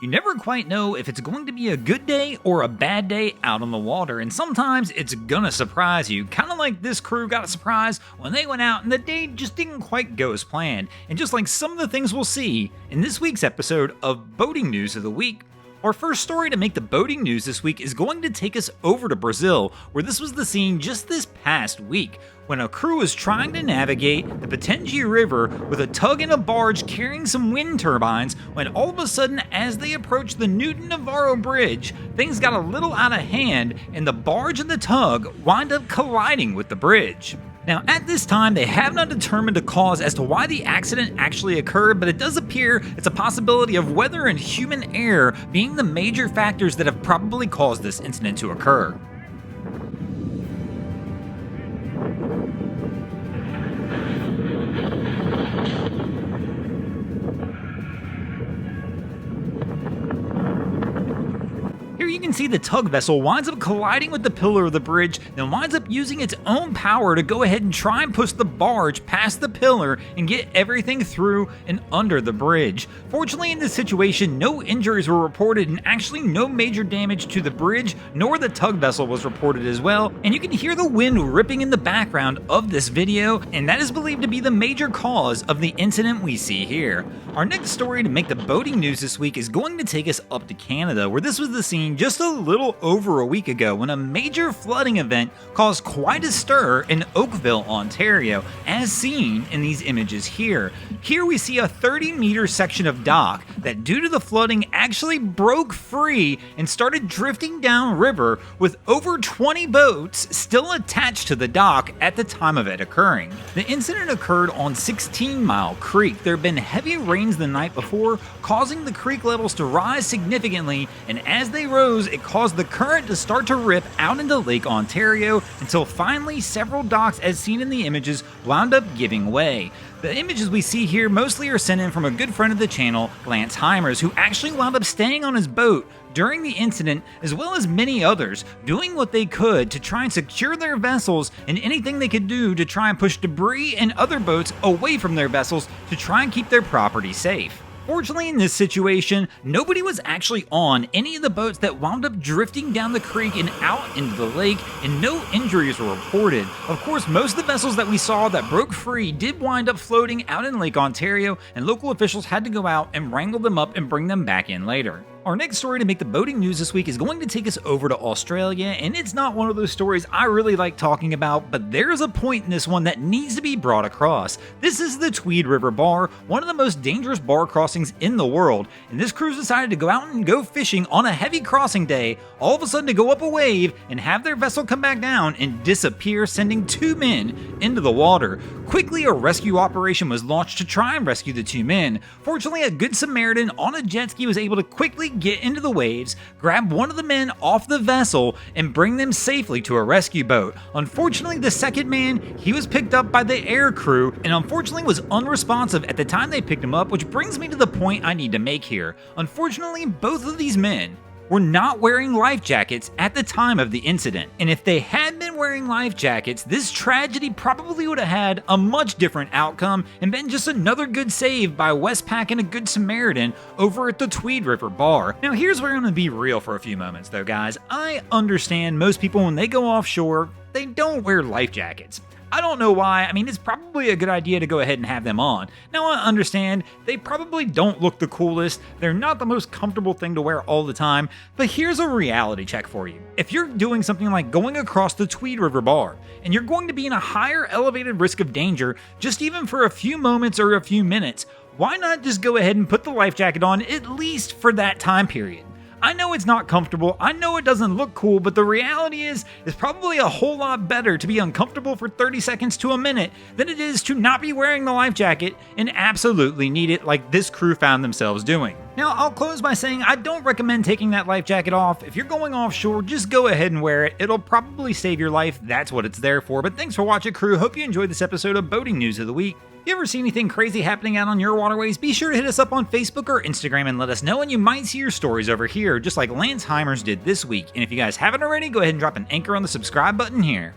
You never quite know if it's going to be a good day or a bad day out on the water, and sometimes it's gonna surprise you, kind of like this crew got a surprise when they went out and the day just didn't quite go as planned, and just like some of the things we'll see in this week's episode of Boating News of the Week. Our first story to make the boating news this week is going to take us over to Brazil, where this was the scene just this past week, when a crew was trying to navigate the Potengi River with a tug and a barge carrying some wind turbines, when all of a sudden, as they approached the Newton Navarro Bridge, things got a little out of hand and the barge and the tug wind up colliding with the bridge. Now, at this time, they have not determined a cause as to why the accident actually occurred, but it does appear it's a possibility of weather and human error being the major factors that have probably caused this incident to occur. Here you can see the tug vessel winds up colliding with the pillar of the bridge, then winds up using its own power to go ahead and try and push the barge past the pillar and get everything through and under the bridge. Fortunately, in this situation, no injuries were reported and actually no major damage to the bridge nor the tug vessel was reported as well. And you can hear the wind ripping in the background of this video, and that is believed to be the major cause of the incident we see here. Our next story to make the boating news this week is going to take us up to Canada, where this was the scene just a little over a week ago when a major flooding event caused quite a stir in Oakville, Ontario, as seen in these images here. Here we see a 30-meter section of dock that, due to the flooding, actually broke free and started drifting downriver, with over 20 boats still attached to the dock at the time of it occurring. The incident occurred on 16 Mile Creek. There had been heavy rains the night before, causing the creek levels to rise significantly, and as they rose, it caused the current to start to rip out into Lake Ontario until finally several docks, as seen in the images, wound up giving way. The images we see here mostly are sent in from a good friend of the channel, Lance Heimers, who actually wound up staying on his boat during the incident, as well as many others, doing what they could to try and secure their vessels and anything they could do to try and push debris and other boats away from their vessels to try and keep their property safe. Fortunately, in this situation, nobody was actually on any of the boats that wound up drifting down the creek and out into the lake, and no injuries were reported. Of course, most of the vessels that we saw that broke free did wind up floating out in Lake Ontario, and local officials had to go out and wrangle them up and bring them back in later. Our next story to make the boating news this week is going to take us over to Australia, and it's not one of those stories I really like talking about, but there's a point in this one that needs to be brought across. This is the Tweed River Bar, one of the most dangerous bar crossings in the world, and this crew's decided to go out and go fishing on a heavy crossing day, all of a sudden to go up a wave and have their vessel come back down and disappear, sending 2 men into the water. Quickly, a rescue operation was launched to try and rescue the 2 men. Fortunately, a good Samaritan on a jet ski was able to quickly get into the waves, grab one of the men off the vessel, and bring them safely to a rescue boat. Unfortunately, the second man, he was picked up by the air crew and unfortunately was unresponsive at the time they picked him up, which brings me to the point I need to make here. Unfortunately, both of these men were not wearing life jackets at the time of the incident. And if they had been wearing life jackets, this tragedy probably would have had a much different outcome and been just another good save by Westpac and a good Samaritan over at the Tweed River Bar. Now here's where I'm going to be real for a few moments though, guys. I understand most people when they go offshore, they don't wear life jackets. I don't know why. I mean, it's probably a good idea to go ahead and have them on. Now, I understand they probably don't look the coolest, they're not the most comfortable thing to wear all the time, but here's a reality check for you. If you're doing something like going across the Tweed River Bar, and you're going to be in a higher elevated risk of danger, just even for a few moments or a few minutes, why not just go ahead and put the life jacket on at least for that time period? I know it's not comfortable, I know it doesn't look cool, but the reality is, it's probably a whole lot better to be uncomfortable for 30 seconds to a minute than it is to not be wearing the life jacket and absolutely need it like this crew found themselves doing. Now, I'll close by saying I don't recommend taking that life jacket off. If you're going offshore, just go ahead and wear it. It'll probably save your life, that's what it's there for. But thanks for watching, crew. Hope you enjoyed this episode of Boating News of the Week. If you ever see anything crazy happening out on your waterways, be sure to hit us up on Facebook or Instagram and let us know, and you might see your stories over here, just like Lance Heimers did this week. And if you guys haven't already, go ahead and drop an anchor on the subscribe button here.